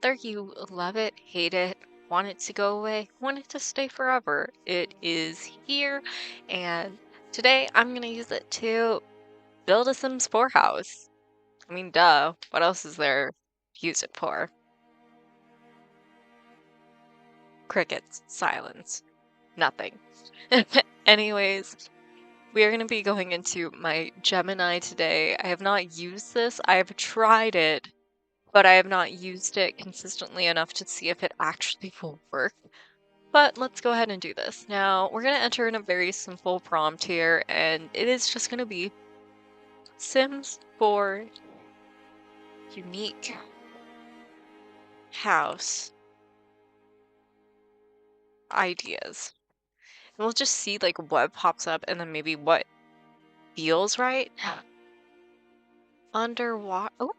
whether you love it, hate it, want it to go away, want it to stay forever, it is here. And today I'm going to use it to build a Sims 4 house. I mean, duh. What else is there to use it for? Crickets, silence, nothing. Anyways, we are going to be going into my Gemini today. I have not used this. I have tried it, but I have not used it consistently enough to see if it actually will work. But let's go ahead and do this. Now, we're going to enter in a very simple prompt here, and it is just going to be Sims 4 unique house ideas. And we'll just see like what pops up and then maybe what feels right. Underwater. Oh,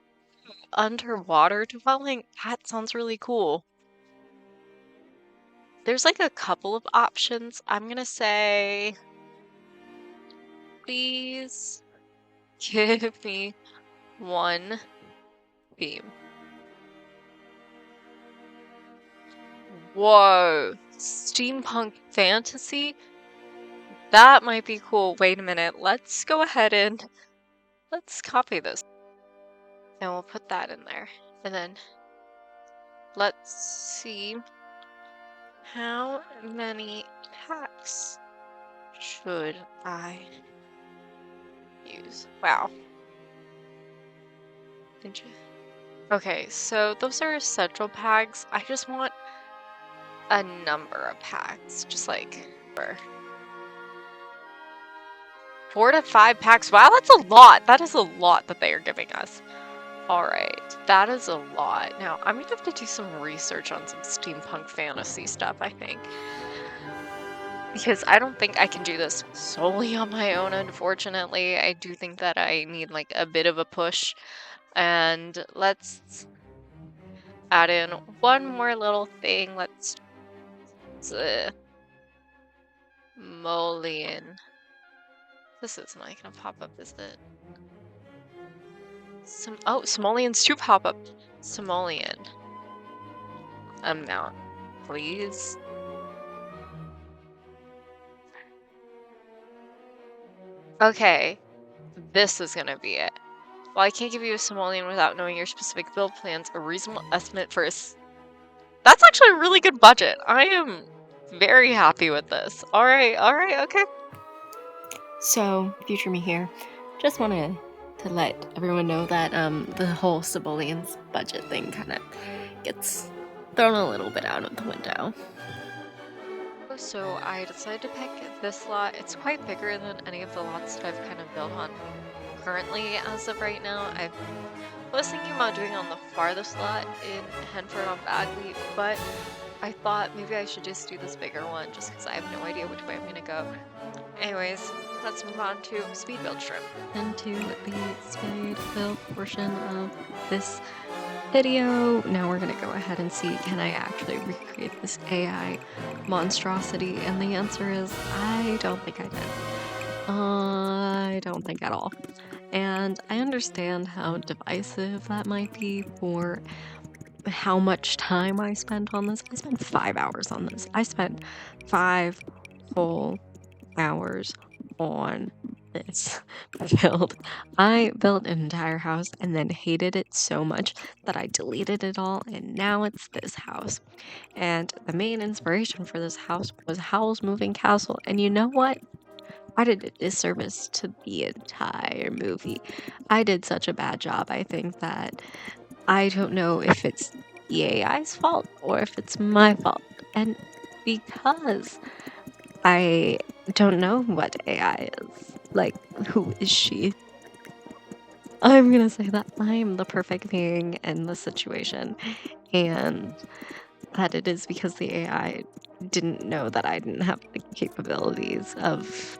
underwater dwelling. That sounds really cool. There's like a couple of options. I'm gonna say, please give me one theme. Whoa, steampunk fantasy? That might be cool. Wait a minute. Let's go ahead and let's copy this. And we'll put that in there. And then let's see how many packs should I use? Wow. Okay, so those are essential packs. I just want a number of packs. Just like 4 to 5 packs. Wow, that's a lot. That is a lot that they are giving us. Alright, that is a lot. Now, I'm gonna have to do some research on some steampunk fantasy stuff, I think. Because I don't think I can do this solely on my own, unfortunately. I do think that I need like a bit of a push. And let's add in one more little thing. Let's Molian. This is not gonna pop up, is it? Oh, simoleons do pop up. Simoleon. Now, please. Okay, this is gonna be it. While I can't give you a simoleon without knowing your specific build plans, a reasonable estimate for that's actually a really good budget. I am very happy with this. Alright, okay. So, future me here. Just wanted to let everyone know that the whole simoleons budget thing kind of gets thrown a little bit out of the window. So I decided to pick this lot. It's quite bigger than any of the lots that I've kind of built on currently as of right now. I was thinking about doing on the farthest lot in Henford on Bagley, but I thought maybe I should just do this bigger one just because I have no idea which way I'm going to go. Anyways, let's move on to speed build shrimp. Into the speed build portion of this video. Now we're gonna go ahead and see, can I actually recreate this AI monstrosity? And the answer is, I don't think I can. I don't think at all. And I understand how divisive that might be for how much time I spent on this. I spent 5 hours on this. I spent 5 whole hours on this build. I built an entire house and then hated it so much that I deleted it all, and now it's this house. And the main inspiration for this house was Howl's Moving Castle, and you know what? I did a disservice to the entire movie. I did such a bad job, I think, that I don't know if it's the AI's fault or if it's my fault. And because I don't know what AI is, like, who is she? I'm gonna say that I'm the perfect being in this situation, and that it is because the AI didn't know that I didn't have the capabilities of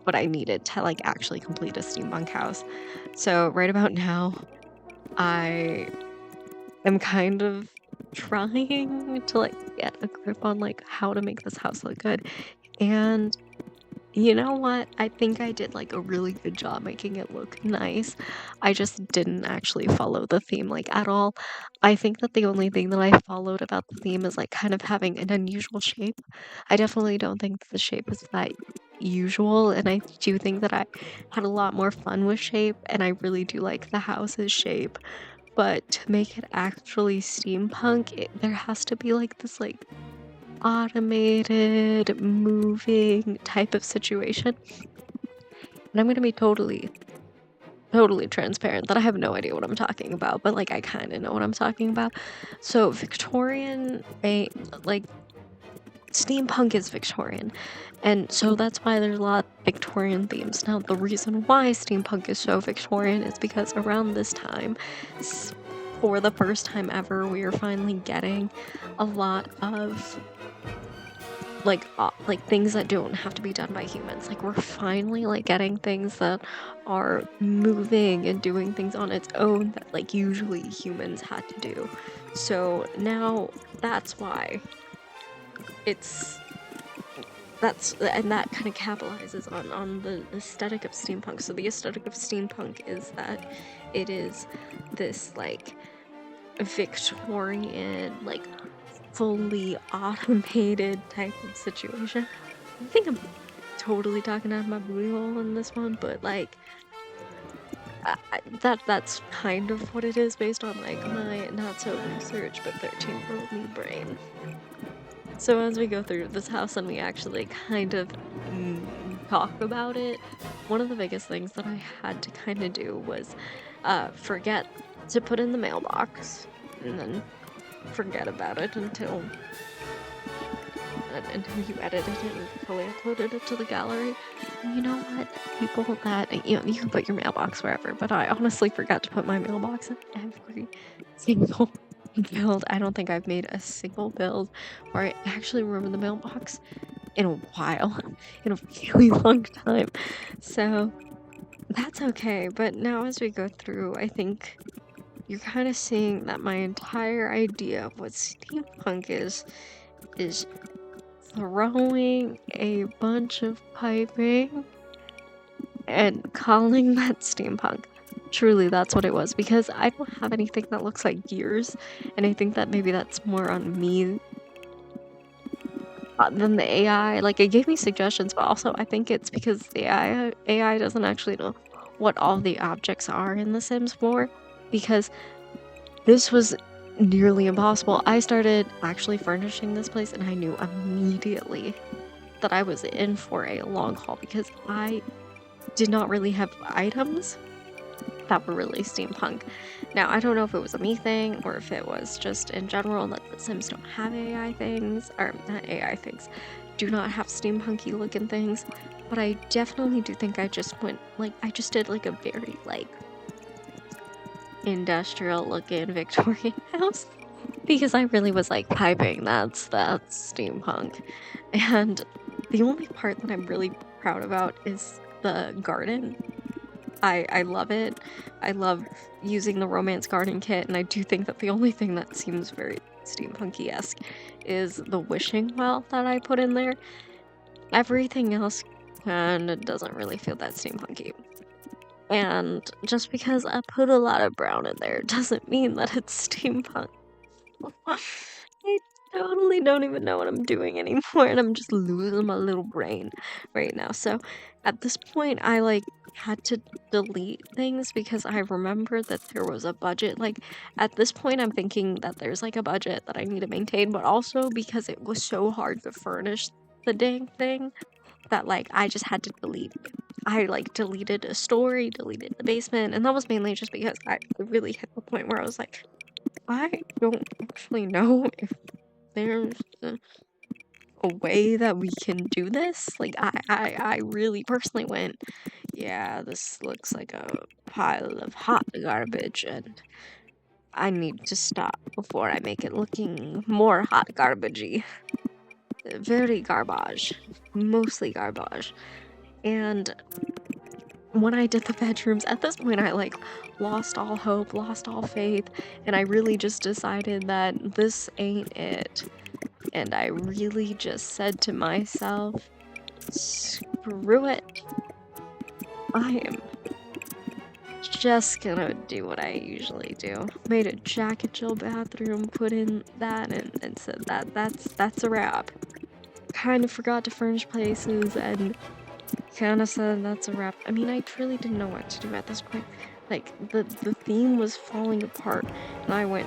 what I needed to like actually complete a steampunk house. So right about now, I am kind of trying to like get a grip on like how to make this house look good, and You know what? I think I did like a really good job making it look nice. I just didn't actually follow the theme like at all. I think that the only thing that I followed about the theme is like kind of having an unusual shape. I definitely don't think that the shape is that usual, and I do think that I had a lot more fun with shape, and I really do like the house's shape. But to make it actually steampunk, there has to be like this like automated moving type of situation. And I'm gonna be totally transparent that I have no idea what I'm talking about, but like I kind of know what I'm talking about. So Victorian, like steampunk is Victorian, and so that's why there's a lot of Victorian themes. Now, the reason why steampunk is so Victorian is because around this time, for the first time ever, we are finally getting a lot of like things that don't have to be done by humans. Like we're finally like getting things that are moving and doing things on its own that like usually humans had to do. So now that's why it's and that kind of capitalizes on the aesthetic of steampunk. So the aesthetic of steampunk is that it is this like Victorian, like fully automated type of situation. I think I'm totally talking out of my booty hole in this one, but like that's kind of what it is based on like my not so research but 13-year-old me brain. So as we go through this house and we actually kind of talk about it, one of the biggest things that I had to kind of do was forget to put in the mailbox and then forget about it until you edit it and you fully uploaded it to the gallery. You know what? People that, you can put your mailbox wherever, but I honestly forgot to put my mailbox in every single build. I don't think I've made a single build where I actually remember the mailbox in a while, in a really long time. So that's okay. But now as we go through, I think you're kind of seeing that my entire idea of what steampunk is throwing a bunch of piping and calling that steampunk. Truly, that's what it was, because I don't have anything that looks like gears, and I think that maybe that's more on me than the AI. Like, it gave me suggestions, but also I think it's because the AI doesn't actually know what all the objects are in The Sims 4, because this was nearly impossible. I started actually furnishing this place, and I knew immediately that I was in for a long haul because I did not really have items that were really steampunk. Now, I don't know if it was a me thing or if it was just in general that the Sims don't have AI things, or not AI things, do not have steampunky looking things, but I definitely do think I just went, like, I just did like a very, like, industrial looking Victorian house because I really was like piping, that's steampunk. And the only part that I'm really proud about is the garden. I love it. I love using the romance garden kit, and I do think that the only thing that seems very steampunky-esque is the wishing well that I put in there. Everything else kind of doesn't really feel that steampunky. And just because I put a lot of brown in there doesn't mean that it's steampunk. I totally don't even know what I'm doing anymore, and I'm just losing my little brain right now. So at this point, I like had to delete things because I remembered that there was a budget. Like at this point, I'm thinking that there's like a budget that I need to maintain, but also because it was so hard to furnish the dang thing that like I just had to delete. I like deleted a story, deleted the basement, and that was mainly just because I really hit the point where I was like, I don't actually know if there's a way that we can do this. Like I really personally went, yeah, this looks like a pile of hot garbage, and I need to stop before I make it looking more hot garbagey. Very garbage, mostly garbage. And when I did the bedrooms, at this point I like lost all hope, lost all faith, and I really just decided that this ain't it. And I really just said to myself, screw screw it. I am just gonna do what I usually do. Made a Jack and Jill bathroom, put in that, and said that's a wrap. Kind of forgot to furnish places and kind of said that's a wrap. I mean, I truly didn't know what to do at this point. Like, the theme was falling apart, and I went,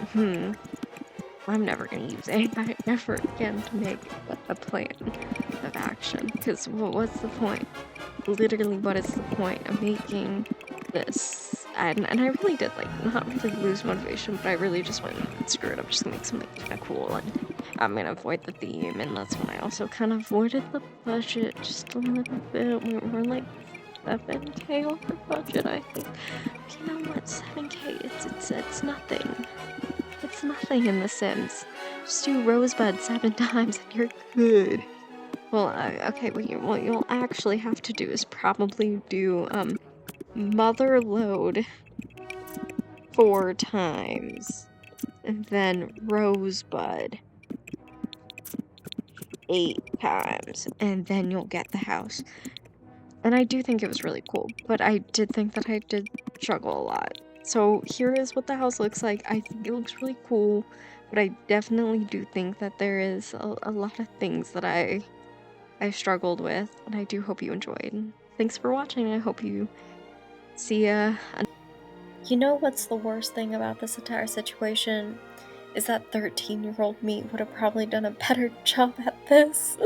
I'm never gonna use AI ever again to make a plan of action. Because what's the point? Literally, what is the point of making this? And I really did, like, not really lose motivation, but I really just went, screw it, I'm just gonna make something kind of cool, and I'm gonna avoid the theme, and that's when I also kind of avoided the budget just a little bit. We're like 7K over budget, I think. You know what, 7K, it's nothing. It's nothing in The Sims. Just do Rosebud 7 times and you're good. Well, okay, what you'll actually have to do is probably do, Mother Load 4 times, and then Rosebud 8 times, and then you'll get the house. And I do think it was really cool, but I did think that I did struggle a lot. So here is what the house looks like. I think it looks really cool, but I definitely do think that there is a lot of things that I struggled with, and I do hope you enjoyed. Thanks for watching. I hope you see ya. You know what's the worst thing about this entire situation? Is that 13-year-old me would have probably done a better job at this.